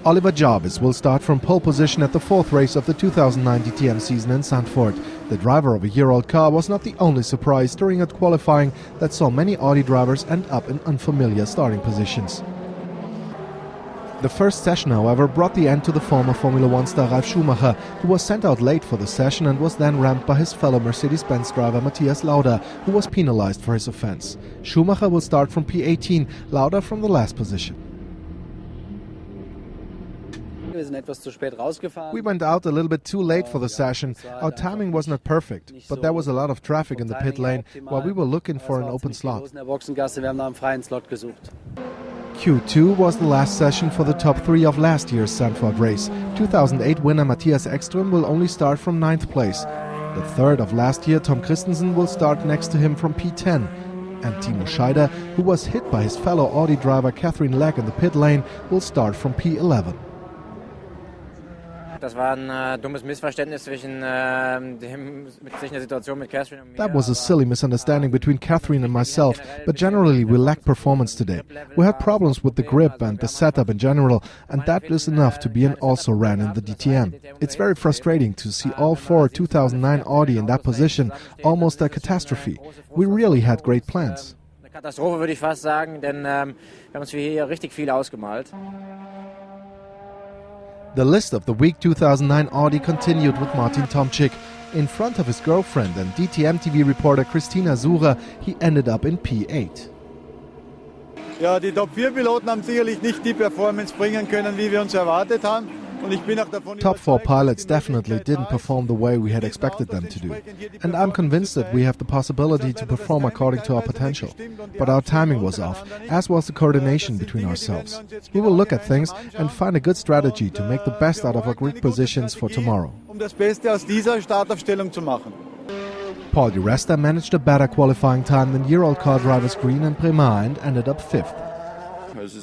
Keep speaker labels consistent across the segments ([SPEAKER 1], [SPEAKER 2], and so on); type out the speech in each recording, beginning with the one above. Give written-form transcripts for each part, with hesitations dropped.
[SPEAKER 1] Oliver Jarvis will start from pole position at the fourth race of the 2009 DTM season in Zandvoort. The driver of a year-old car was not the only surprise during a qualifying that saw many Audi drivers end up in unfamiliar starting positions. The first session, however, brought the end to the former Formula One star Ralf Schumacher, who was sent out late for the session and was then rammed by his fellow Mercedes-Benz driver Matthias Lauda, who was penalized for his offense. Schumacher will start from P18, Lauda from the last position. We went out a little bit too late for the session. Our timing was not perfect, but there was a lot of traffic in the pit lane while we were looking for an open slot. Q2 was the last session for the top three of last year's Zandvoort race. 2008 winner Matthias Ekström will only start from 9th place. The third of last year, Tom Christensen, will start next to him from P10. And Timo Scheider, who was hit by his fellow Audi driver Catherine Legg in the pit lane, will start from P11.
[SPEAKER 2] That
[SPEAKER 1] was a silly misunderstanding between Catherine and myself, but generally we lacked performance today. We had problems with the grip and the setup in general, and that is enough to be an also ran in the DTM. It's very frustrating to see all four 2009 Audi in that position, almost a catastrophe. We really had great plans.
[SPEAKER 2] Katastrophe würde ich fast sagen, denn wir haben uns hier richtig viel ausgemalt.
[SPEAKER 1] The list of the week 2009 Audi continued with Martin Tomczyk. In front of his girlfriend and DTM TV reporter Christina Sucher, he ended up in P8.
[SPEAKER 3] Ja, die Top-4-Piloten haben sicherlich nicht die Performance bringen können, wie wir uns erwartet haben.
[SPEAKER 1] Top 4 pilots definitely didn't perform the way we had expected them to do. And I'm convinced that we have the possibility to perform according to our potential. But our timing was off, as was the coordination between ourselves. We will look at things and find a good strategy to make the best out of our grid positions for tomorrow. Paul Di Resta managed a better qualifying time than year-old car drivers Green and Bremar and ended up 5th. It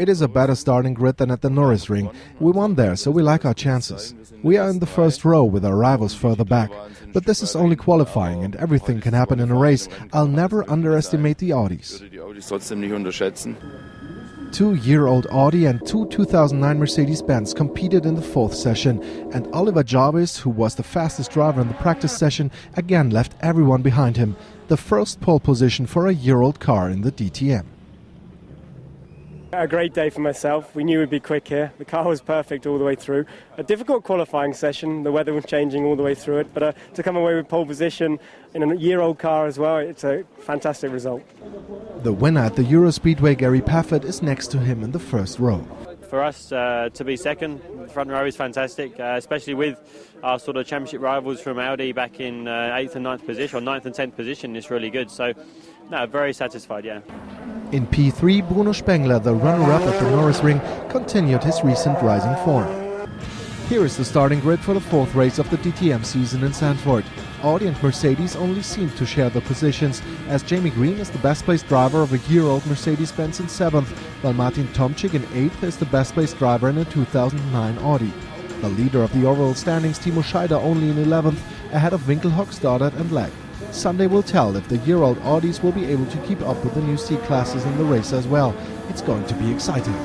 [SPEAKER 1] is a better starting grid than at the Norris Ring. We won there, so we like our chances. We are in the first row with our rivals further back. But this is only qualifying and everything can happen in a race. I'll never underestimate the Audis. 2-year-old Audi and two 2009 Mercedes-Benz competed in the fourth session, and Oliver Jarvis, who was the fastest driver in the practice session, again left everyone behind him. The first pole position for a year-old car in the DTM.
[SPEAKER 4] A great day for myself. We knew we'd be quick here. The car was perfect all the way through. A difficult qualifying session. The weather was changing all the way through it. But to come away with pole position in a year-old car as well, it's a fantastic result.
[SPEAKER 1] The winner at the Eurospeedway, Gary Paffett, is next to him in the first row.
[SPEAKER 5] For us to be second, the front row is fantastic, especially with our sort of championship rivals from Audi back in 8th and 9th position, or 9th and 10th position is really good. So, no, very satisfied, yeah.
[SPEAKER 1] In P3, Bruno Spengler, the runner-up at the Norris Ring, continued his recent rising form. Here is the starting grid for the fourth race of the DTM season in Zandvoort. Audi and Mercedes only seem to share the positions, as Jamie Green is the best-placed driver of a year-old Mercedes-Benz in 7th, while Martin Tomczyk in 8th is the best-placed driver in a 2009 Audi. The leader of the overall standings, Timo Scheider, only in 11th, ahead of Winkelhock, Stoddard and Legg. Sunday will tell if the year-old Audis will be able to keep up with the new C-classes in the race as well. It's going to be exciting.